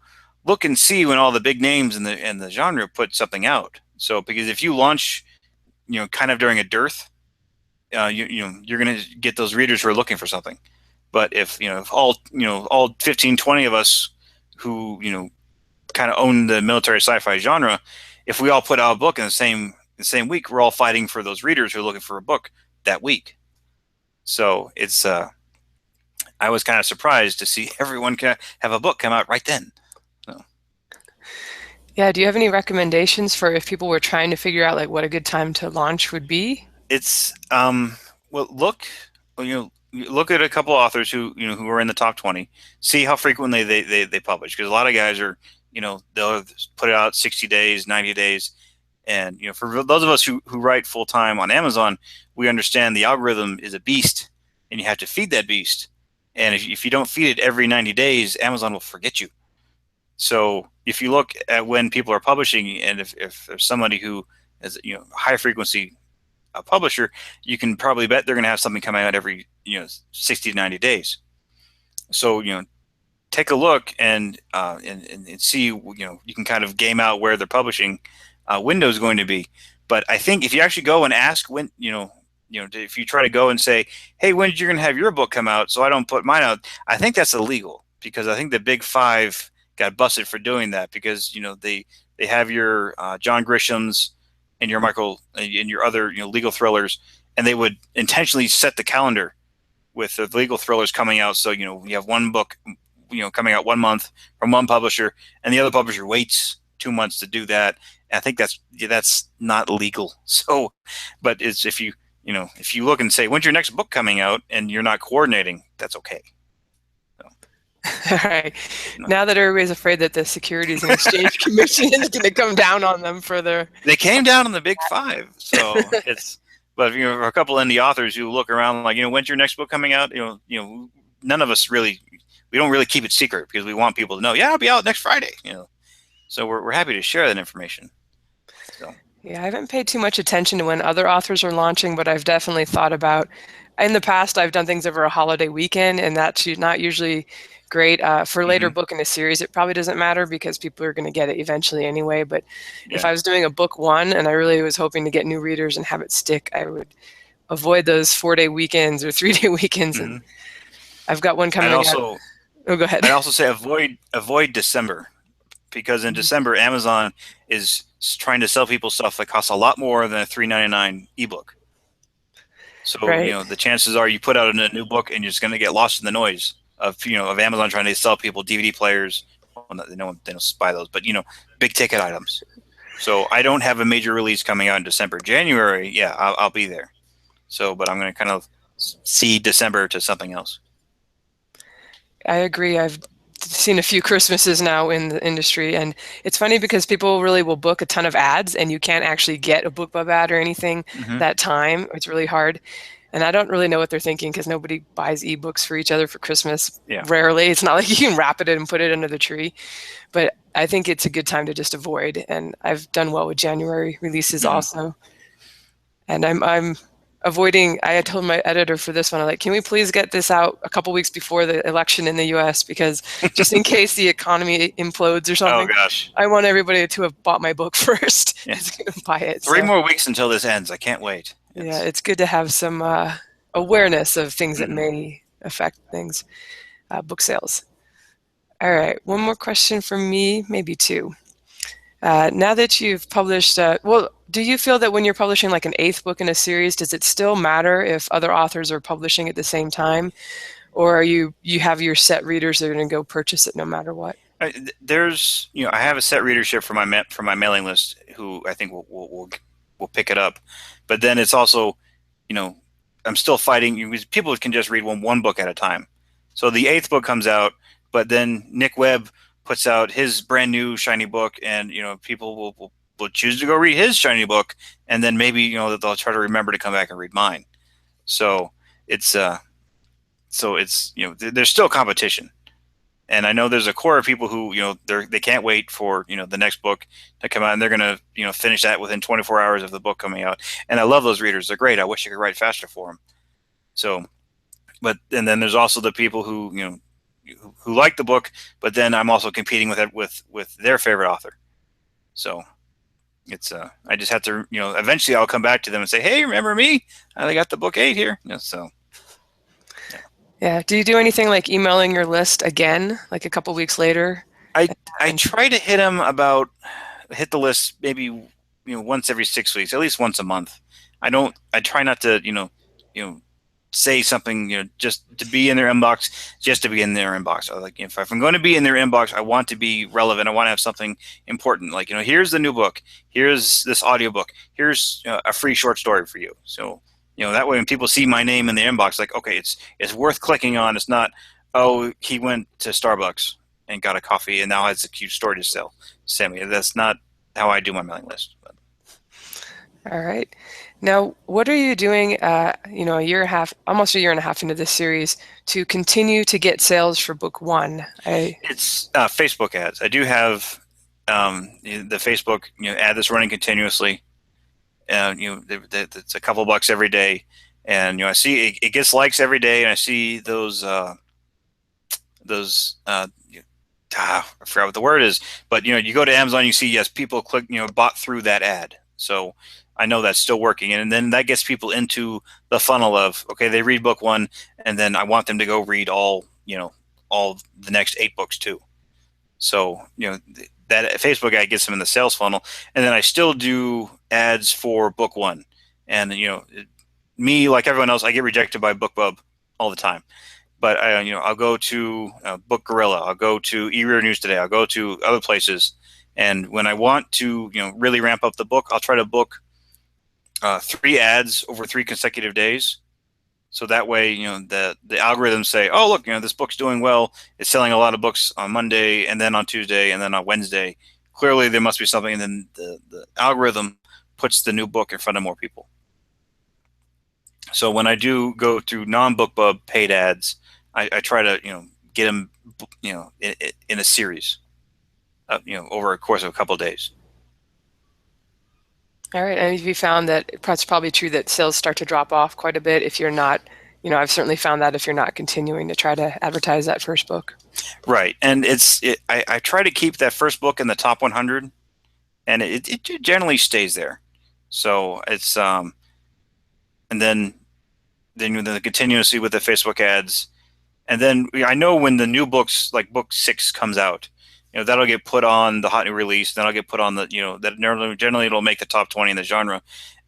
look and see when all the big names in the genre put something out. So because if you launch, kind of during a dearth, you're going to get those readers who are looking for something. But if all 15, 20 of us who kind of own the military sci-fi genre, if we all put out a book in the same week, we're all fighting for those readers who are looking for a book that week. So it's I was kind of surprised to see everyone have a book come out right then. So
Yeah, do you have any recommendations for if people were trying to figure out like what a good time to launch would be?
it's well, you look at a couple authors who are in the top 20, see how frequently they publish, because a lot of guys are they'll put it out 60 days, 90 days, and for those of us who write full time on Amazon, we understand the algorithm is a beast, and you have to feed that beast, and if you don't feed it every 90 days, Amazon will forget you. So if you look at when people are publishing, and if there's somebody who has high frequency a publisher, you can probably bet they're going to have something coming out every 60 to 90 days. So take a look and see you can kind of game out where their publishing window is going to be. But I think if you actually go and ask when if you try to go and say, hey, when you're going to have your book come out so I don't put mine out, I think that's illegal, because I think the big five got busted for doing that, because they have your John Grisham's and your Michael and your other legal thrillers, and they would intentionally set the calendar with the legal thrillers coming out. So you have one book coming out 1 month from one publisher, and the other publisher waits 2 months to do that. And I think that's not legal. So, but it's if you if you look and say, when's your next book coming out, and you're not coordinating, that's okay.
All right. Now that everybody's afraid that the Securities and Exchange Commission is going to come down on them for their...
They came down on the big five, so it's. But for a couple of indie authors who look around like, when's your next book coming out? None of us really, we don't really keep it secret because we want people to know. Yeah, I'll be out next Friday. So we're happy to share that information. So.
Yeah, I haven't paid too much attention to when other authors are launching, but I've definitely thought about. In the past, I've done things over a holiday weekend, and that's not usually great. For a later book in a series, it probably doesn't matter because people are going to get it eventually anyway. But if I was doing a book one and I really was hoping to get new readers and have it stick, I would avoid those 4-day weekends or 3-day weekends. And I've got one coming out. Oh, go ahead.
I'd also say avoid December, because in December, Amazon is trying to sell people stuff that costs a lot more than a $3.99 ebook. So, the chances are you put out a new book and you're just going to get lost in the noise of Amazon trying to sell people DVD players. Well, they don't buy those, but big ticket items. So I don't have a major release coming out in December. January, yeah, I'll be there. So, but I'm going to kind of see December to something else.
I agree. I've seen a few Christmases now in the industry, and it's funny because people really will book a ton of ads and you can't actually get a BookBub ad or anything that time. It's really hard. And I don't really know what they're thinking because nobody buys ebooks for each other for Christmas. Yeah. Rarely. It's not like you can wrap it in and put it under the tree. But I think it's a good time to just avoid. And I've done well with January releases also. And I'm avoiding. I had told my editor for this one, I'm like, can we please get this out a couple weeks before the election in the US? Because just in case the economy implodes or something,
oh gosh,
I want everybody to have bought my book first.
Yeah.
Buy it.
3 more weeks until this ends. I can't wait.
Yeah, it's good to have some awareness of things that may affect things, book sales. All right, one more question from me, maybe two. Now that you've published, do you feel that when you're publishing like an 8th book in a series, does it still matter if other authors are publishing at the same time? Or are you have your set readers that are going to go purchase it no matter what?
I have a set readership for my mailing list who I think will pick it up. But then it's also, I'm still fighting. People can just read one book at a time. So the 8th book comes out, but then Nick Webb puts out his brand new shiny book, and people will choose to go read his shiny book, and then maybe they'll try to remember to come back and read mine. So it's there's still competition. And I know there's a core of people who, they can't wait for, the next book to come out, and they're going to, finish that within 24 hours of the book coming out. And I love those readers. They're great. I wish I could write faster for them. So, and then there's also the people who, who like the book, but then I'm also competing with their favorite author. So it's, I just have to, eventually I'll come back to them and say, hey, remember me? I got the book 8 here. So.
Yeah. Do you do anything like emailing your list again, like a couple weeks later?
I try to hit the list maybe once every 6 weeks, at least once a month. I try not to say something just to be in their inbox, just to be in their inbox. Like if I'm going to be in their inbox, I want to be relevant. I want to have something important. Like here's the new book. Here's this audiobook. Here's a free short story for you. So. That way when people see my name in the inbox, like, okay, it's worth clicking on. It's not, oh, he went to Starbucks and got a coffee and now has a cute story to send me. That's not how I do my mailing list. But.
All right. Now, what are you doing, almost a year and a half into this series to continue to get sales for book 1?
It's Facebook ads. I do have the Facebook ad that's running continuously. It's a couple bucks every day, and I see it gets likes every day, and I see those I forgot what the word is, but you go to Amazon, you see yes, people click bought through that ad, so I know that's still working, and then that gets people into the funnel of okay, they read book 1, and then I want them to go read all the next 8 books too. So that Facebook ad gets them in the sales funnel, and then I still do ads for book 1. And me, like everyone else, I get rejected by BookBub all the time. But I'll go to Book Gorilla, I'll go to eReader News Today, I'll go to other places, and when I want to really ramp up the book, I'll try to book 3 ads over 3 consecutive days. So that way, the algorithms say, oh, look, this book's doing well. It's selling a lot of books on Monday, and then on Tuesday, and then on Wednesday. Clearly, there must be something. And then the algorithm puts the new book in front of more people. So when I do go through non-BookBub paid ads, I try to get them in a series, over a course of a couple of days.
All right, and have you found that it's probably true that sales start to drop off quite a bit if you're not, I've certainly found that if you're not continuing to try to advertise that first book.
Right, and I try to keep that first book in the top 100, and it generally stays there. So it's and then continuously with the Facebook ads, and then I know when the new books like book 6 comes out, that'll get put on the hot new release. Then I'll get put on the that generally it'll make the top 20 in the genre,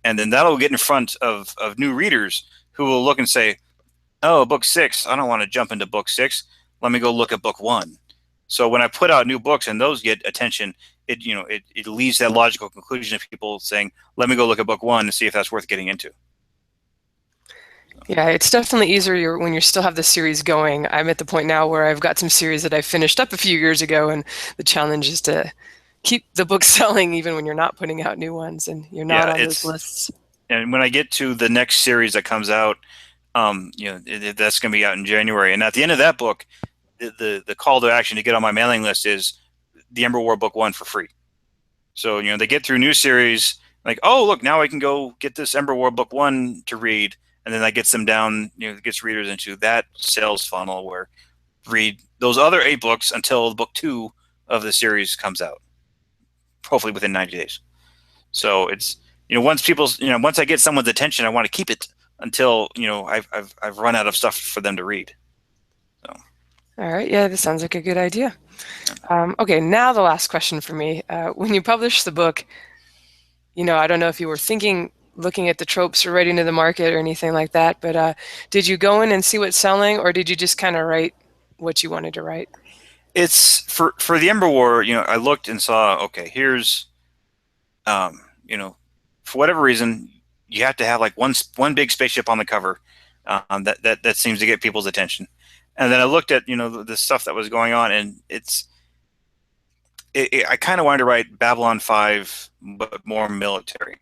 and then that'll get in front of new readers who will look and say, oh, book 6, I don't want to jump into book 6. Let me go look at book 1. So when I put out new books and those get attention, it leads that logical conclusion of people saying, let me go look at book 1 and see if that's worth getting into.
Yeah, it's definitely easier when you still have the series going. I'm at the point now where I've got some series that I finished up a few years ago, and the challenge is to keep the book selling even when you're not putting out new ones and you're not on those lists.
And when I get to the next series that comes out, that's going to be out in January. And at the end of that book, the call to action to get on my mailing list is the Ember War book 1 for free. So, they get through new series, like, oh, look, now I can go get this Ember War book 1 to read. And then that gets them down, gets readers into that sales funnel where read those other 8 books until book 2 of the series comes out, hopefully within 90 days. So it's, once I get someone's attention, I want to keep it until, I've run out of stuff for them to read. So.
All right. Yeah, this sounds like a good idea. Okay, now the last question for me. When you published the book, I don't know if you were looking at the tropes or writing to the market or anything like that, but did you go in and see what's selling, or did you just kind of write what you wanted to write?
It's for the Ember War, I looked and saw, okay, here's, for whatever reason, you have to have like one big spaceship on the cover. That seems to get people's attention. And then I looked at, the stuff that was going on, and I kind of wanted to write Babylon 5, but more military.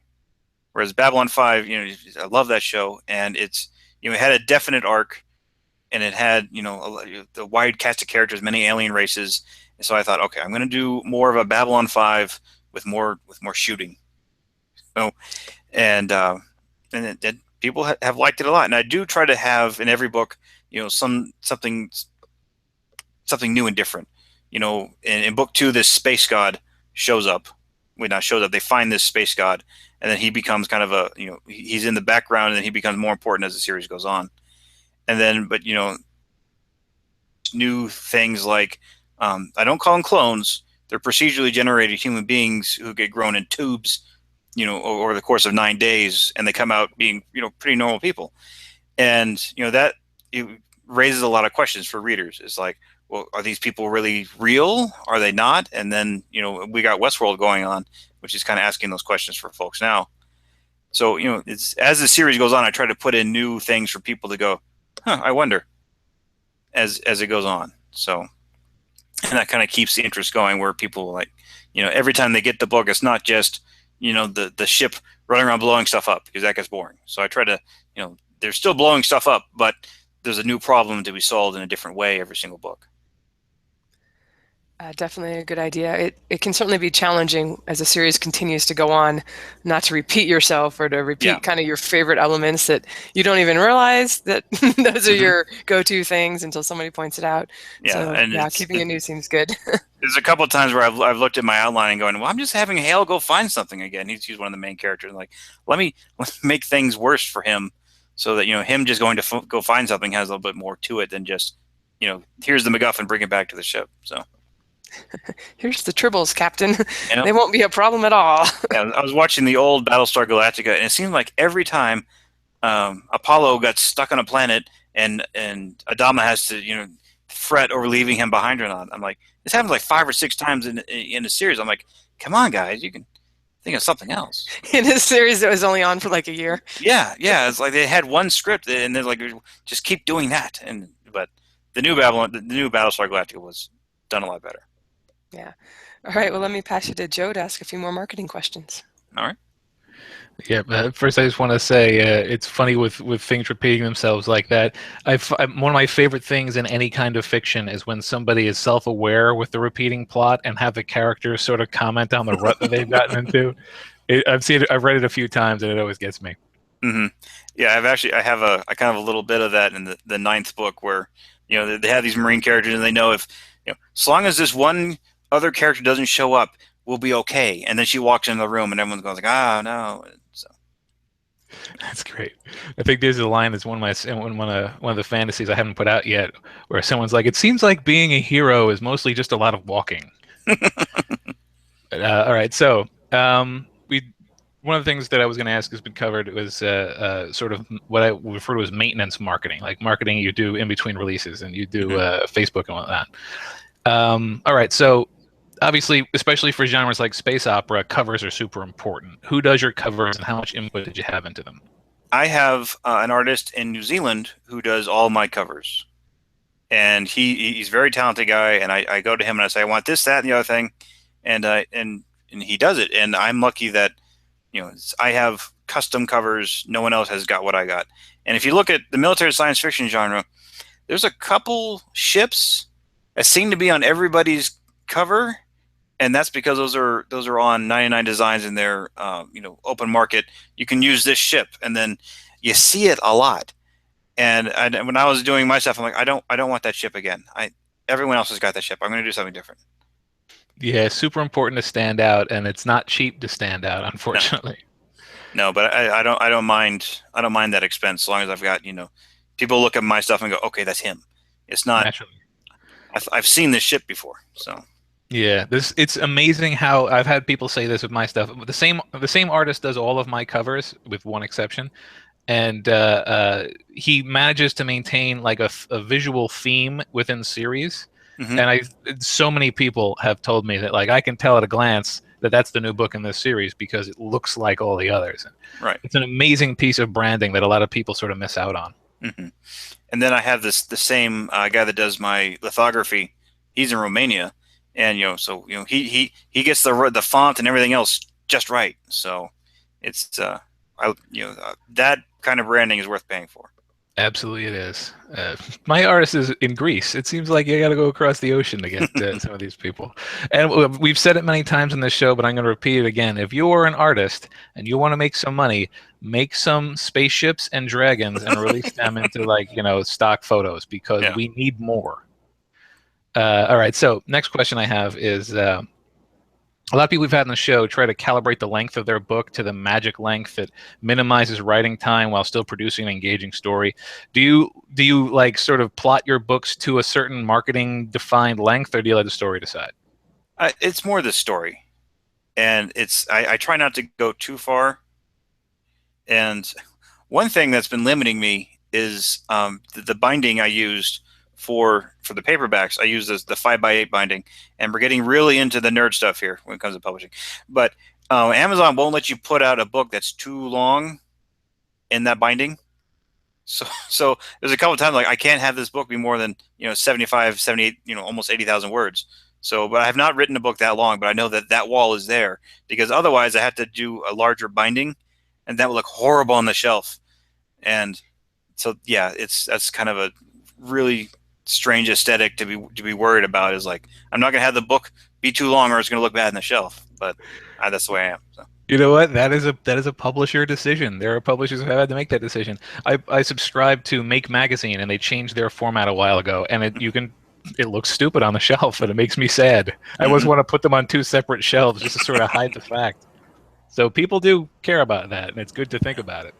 Whereas Babylon 5, I love that show, and it had a definite arc, and it had, the wide cast of characters, many alien races. And so I thought, okay, I'm going to do more of a Babylon 5 with more shooting. So, and people have liked it a lot. And I do try to have in every book, something new and different. In book 2, this space god shows up. They find this space god, and then he becomes kind of he's in the background, and then he becomes more important as the series goes on. And then, but new things like, I don't call them clones. They're procedurally generated human beings who get grown in tubes, over the course of 9 days, and they come out being, pretty normal people. And, that it raises a lot of questions for readers. It's like, well, are these people really real? Are they not? And then, we got Westworld going on, which is kind of asking those questions for folks now. So, it's as the series goes on, I try to put in new things for people to go, I wonder, as it goes on. So, and that kind of keeps the interest going, where people like, every time they get the book, it's not just, the ship running around blowing stuff up, because that gets boring. So I try to, they're still blowing stuff up, but there's a new problem to be solved in a different way every single book.
Definitely a good idea. It can certainly be challenging as a series continues to go on, not to repeat yourself or to repeat kind of your favorite elements that you don't even realize that those are your go-to things until somebody points it out.
Yeah,
so,
and
keeping it new seems good.
There's a couple of times where I've looked at my outline and going, well, I'm just having Hale go find something again. He's one of the main characters. And like, let me make things worse for him, so that him just going to go find something has a little bit more to it than just here's the MacGuffin, bring it back to the ship. So.
Here's the tribbles, Captain. They won't be a problem at all.
Yeah, I was watching the old Battlestar Galactica, and it seemed like every time Apollo got stuck on a planet and Adama has to fret over leaving him behind or not. I'm like, this happens like 5 or 6 times in a series. I'm like, come on, guys, you can think of something else.
In a series that was only on for like a year.
Yeah, yeah. It's like they had one script, and they're like, just keep doing that. But the new Babylon, the new Battlestar Galactica was done a lot better.
Yeah. All right. Well, let me pass you to Joe to ask a few more marketing questions.
All right.
Yeah, first I just want to say it's funny with things repeating themselves like that. One of my favorite things in any kind of fiction is when somebody is self-aware with the repeating plot and have the characters sort of comment on the rut that they've gotten into. I've read it a few times, and it always gets me.
Mm-hmm. Yeah, I have I kind of a little bit of that in the ninth book where, they have these Marine characters and they know if, as long as this one other character doesn't show up, we'll be okay. And then she walks into the room and everyone's going like, ah, no. So.
That's great. I think there's a line that's one of the fantasies I haven't put out yet, where someone's like, "It seems like being a hero is mostly just a lot of walking." All right, so we one of the things that I was going to ask has been covered. It was sort of what I refer to as maintenance marketing, like marketing you do in between releases, and you do Facebook and whatnot. All right, so obviously, especially for genres like space opera, covers are super important. Who does your covers, and how much input did you have into them?
I have an artist in New Zealand who does all my covers, and he's a very talented guy. And I go to him and I say, I want this, that, and the other thing, and he does it. And I'm lucky that I have custom covers. No one else has got what I got. And if you look at the military science fiction genre, there's a couple ships that seem to be on everybody's cover, and that's because those are on 99 Designs in their open market. You can use this ship, and then you see it a lot. And when I was doing my stuff, I'm like, I don't want that ship again. Everyone else has got that ship. I'm going to do something different.
Yeah, super important to stand out, and it's not cheap to stand out, unfortunately.
No, but I don't mind that expense as long as I've got people look at my stuff and go, okay, that's him. It's not.
Naturally.
I've seen this ship before, so.
Yeah, it's amazing how I've had people say this with my stuff. The same artist does all of my covers with one exception, and he manages to maintain like a visual theme within series.
Mm-hmm.
And so many people have told me that like I can tell at a glance that that's the new book in this series because it looks like all the others.
Right.
It's an amazing piece of branding that a lot of people sort of miss out on.
Mm-hmm. And then I have the same guy that does my lithography. He's in Romania, and so he gets the font and everything else just right. So it's that kind of branding is worth paying for.
Absolutely, it is. My artist is in Greece. It seems like you got to go across the ocean to get some of these people. And we've said it many times in this show, but I'm going to repeat it again. If you are an artist and you want to make some money, make some spaceships and dragons and release them into stock photos because we need more. All right. So next question I have is. A lot of people we've had on the show try to calibrate the length of their book to the magic length that minimizes writing time while still producing an engaging story. Do you like sort of plot your books to a certain marketing defined length, or do you let the story decide?
It's more the story, and I try not to go too far. And one thing that's been limiting me is the binding I used for the paperbacks. I use the 5x8 binding, and we're getting really into the nerd stuff here when it comes to publishing. But Amazon won't let you put out a book that's too long in that binding. So there's a couple of times like I can't have this book be more than 75, 78, almost 80,000 words. So, but I have not written a book that long, but I know that wall is there because otherwise I have to do a larger binding, and that would look horrible on the shelf. And so yeah, that's kind of a really strange aesthetic to be worried about. Is like I'm not gonna have the book be too long or it's gonna look bad on the shelf. But that's the way I am. So.
You know what? That is a publisher decision. There are publishers who have had to make that decision. I subscribe to Make Magazine, and they changed their format a while ago, and it looks stupid on the shelf, and it makes me sad. I always want to put them on two separate shelves just to sort of hide the fact. So people do care about that, and it's good to think about it.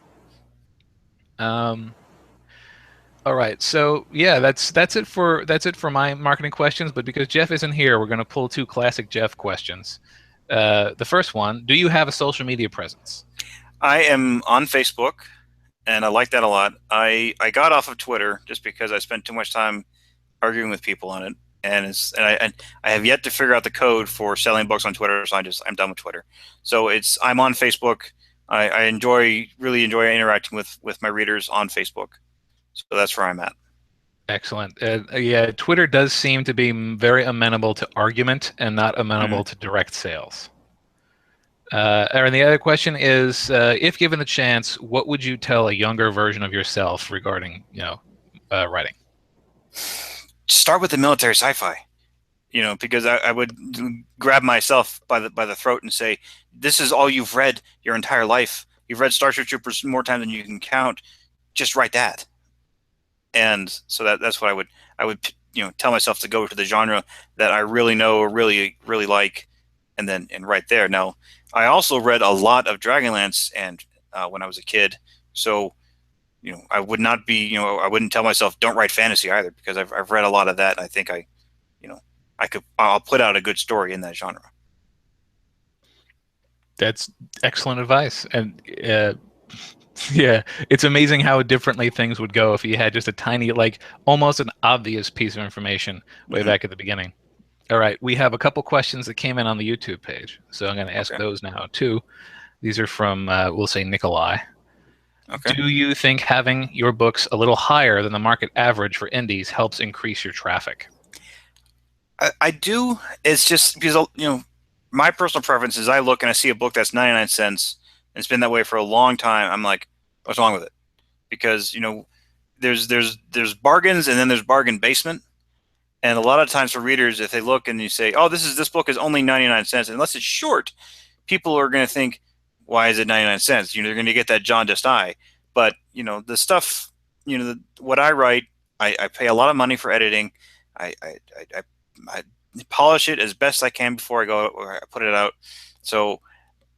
All right, so yeah, that's it for my marketing questions. But because Jeff isn't here, we're going to pull two classic Jeff questions. The first one: do you have a social media presence?
I am on Facebook, and I like that a lot. I got off of Twitter just because I spent too much time arguing with people on it, and I have yet to figure out the code for selling books on Twitter. So I'm done with Twitter. So I'm on Facebook. I really enjoy interacting with my readers on Facebook. So that's where I'm at.
Excellent. Yeah, Twitter does seem to be very amenable to argument and not amenable to direct sales. And the other question is, if given the chance, what would you tell a younger version of yourself regarding, writing?
Start with the military sci-fi, because I would grab myself by the throat and say, this is all you've read your entire life. You've read Starship Troopers more times than you can count. Just write that. And so that's what I would tell myself to go to the genre that I really know or really really like, and right there. Now, I also read a lot of Dragonlance and when I was a kid, so I would not be I wouldn't tell myself don't write fantasy either, because I've read a lot of that, and I think I'll put out a good story in that genre.
That's excellent advice, and yeah, it's amazing how differently things would go if you had just a tiny, almost an obvious piece of information way back at the beginning. All right, we have a couple questions that came in on the YouTube page, so I'm going to ask those now too. These are from, we'll say, Nikolai. Okay. Do you think having your books a little higher than the market average for indies helps increase your traffic?
I do. It's just because my personal preference is I look and I see a book that's 99 cents, and it's been that way for a long time. I'm like, what's wrong with it? Because there's bargains, and then there's bargain basement. And a lot of times for readers, if they look and you say, oh, this book is only 99 cents, unless it's short, people are going to think, why is it 99 cents? They're going to get that jaundiced eye. But the stuff, what I write, I pay a lot of money for editing. I polish it as best I can before I go or I put it out. So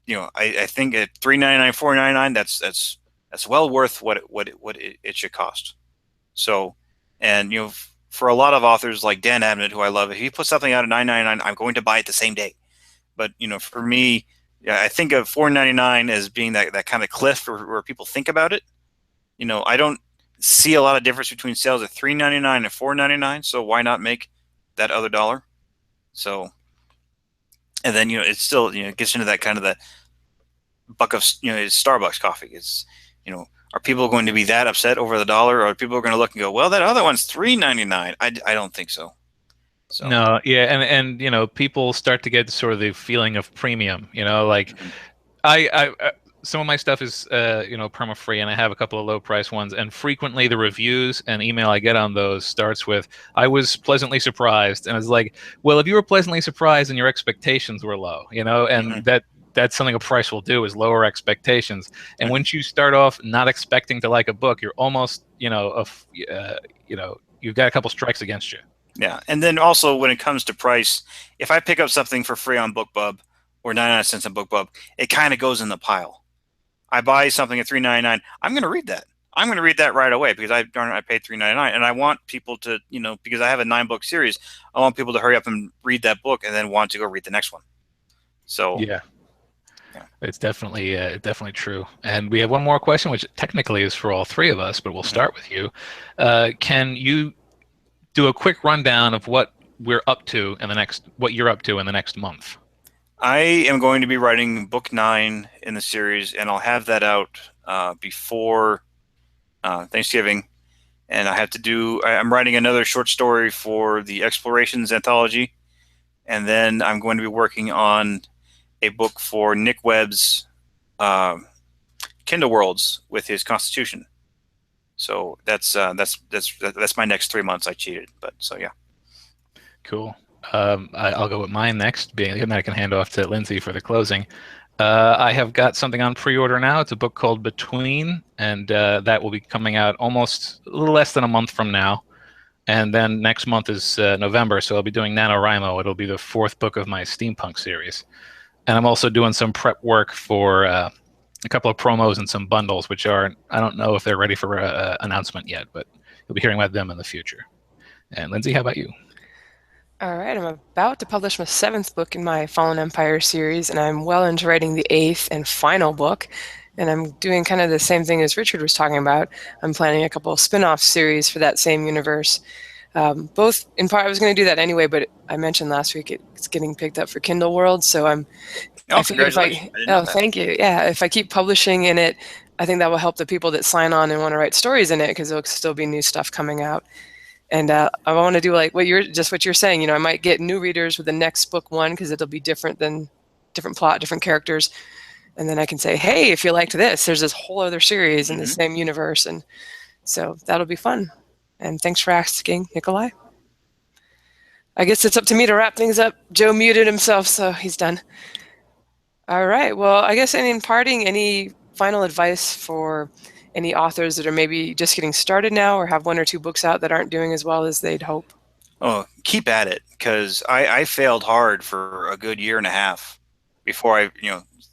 I think at $3.99, $4.99, that's well worth what it should cost. So, and for a lot of authors like Dan Abnett, who I love, if he puts something out at $9.99, I'm going to buy it the same day. But for me, I think of $4.99 as being that kind of cliff where people think about it. I don't see a lot of difference between sales at $3.99 and $4.99. So why not make that other dollar? So, and then it's still it gets into that kind of the buck of Starbucks coffee. It's are people going to be that upset over the dollar, or are people going to look and go, well, that other one's $3.99? I don't think so. So.
No, yeah, and people start to get sort of the feeling of premium. I some of my stuff is perma free, and I have a couple of low price ones, and frequently the reviews and email I get on those starts with, I was pleasantly surprised, and it's like, well, if you were pleasantly surprised and your expectations were low, and that's something a price will do, is lower expectations. And once you start off not expecting to like a book, you're almost you've got a couple strikes against you.
Yeah, and then also when it comes to price, if I pick up something for free on BookBub or 99 cents on BookBub, it kind of goes in the pile. I buy something at $3.99, I'm going to read that. I'm going to read that right away because I paid $3.99, and I want people to, because I have a 9-book series, I want people to hurry up and read that book and then want to go read the next one. So
yeah. It's definitely true. And we have one more question, which technically is for all three of us, but we'll start with you. Can you do a quick rundown of what you're up to in the next month?
I am going to be writing book 9 in the series, and I'll have that out before Thanksgiving. And I'm writing another short story for the Explorations anthology, and then I'm going to be working on a book for Nick Webb's Kindle Worlds with his Constitution. So that's my next 3 months. I cheated, but so yeah.
Cool. I'll go with mine next, and I can hand off to Lindsay for the closing. I have got something on pre-order now. It's a book called Between, and that will be coming out almost a little less than a month from now. And then next month is November, so I'll be doing NaNoWriMo. It'll be the 4th book of my steampunk series. And I'm also doing some prep work for a couple of promos and some bundles, which I don't know if they're ready for announcement yet, but you'll be hearing about them in the future. And Lindsay, how about you?
All right, I'm about to publish my 7th book in my Fallen Empire series, and I'm well into writing the 8th and final book. And I'm doing kind of the same thing as Richard was talking about. I'm planning a couple of spin-off series for that same universe. Both in part, I was going to do that anyway, but I mentioned last week it's getting picked up for Kindle World. So
Oh,
I figured if
congratulations! I didn't know that.
thank you. Yeah, if I keep publishing in it, I think that will help the people that sign on and want to write stories in it, because there'll still be new stuff coming out. And I want to do like what you're saying. You know, I might get new readers with the next book one, because it'll be different plot, different characters. And then I can say, hey, if you liked this, there's this whole other series in the same universe. And so that'll be fun. And thanks for asking, Nikolai. I guess it's up to me to wrap things up. Joe muted himself, so he's done. All right. Well, I guess in parting, any final advice for any authors that are maybe just getting started now or have one or two books out that aren't doing as well as they'd hope?
Oh, keep at it, because I failed hard for a good year and a half before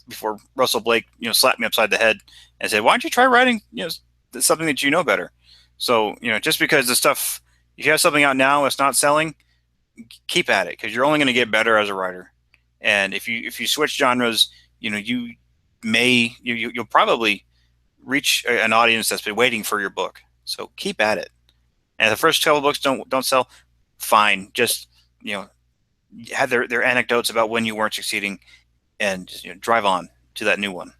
before Russell Blake, slapped me upside the head and said, "Why don't you try writing, something that you know better?" So, just because if you have something out now, it's not selling, keep at it, because you're only going to get better as a writer. And if you switch genres, you'll probably reach an audience that's been waiting for your book. So keep at it. And if the first couple books don't sell, fine. Just have their anecdotes about when you weren't succeeding, and just, drive on to that new one.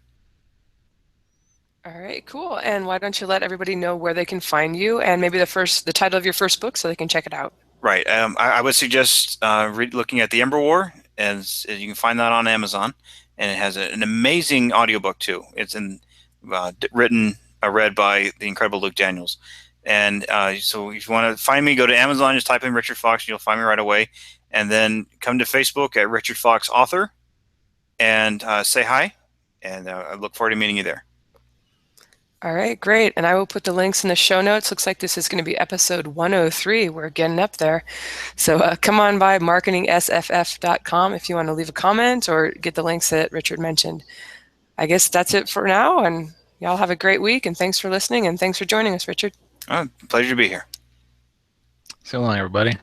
All right, cool. And why don't you let everybody know where they can find you and maybe the title of your first book so they can check it out?
Right. I would suggest looking at The Ember War, and you can find that on Amazon. And it has an amazing audiobook too. It's read by the incredible Luke Daniels. And so if you want to find me, go to Amazon, just type in Richard Fox, and you'll find me right away. And then come to Facebook at Richard Fox Author and say hi. And I look forward to meeting you there.
All right, great. And I will put the links in the show notes. Looks like this is going to be episode 103. We're getting up there. So come on by marketingsff.com if you want to leave a comment or get the links that Richard mentioned. I guess that's it for now. And y'all have a great week. And thanks for listening. And thanks for joining us, Richard.
Pleasure to be here.
So long, everybody.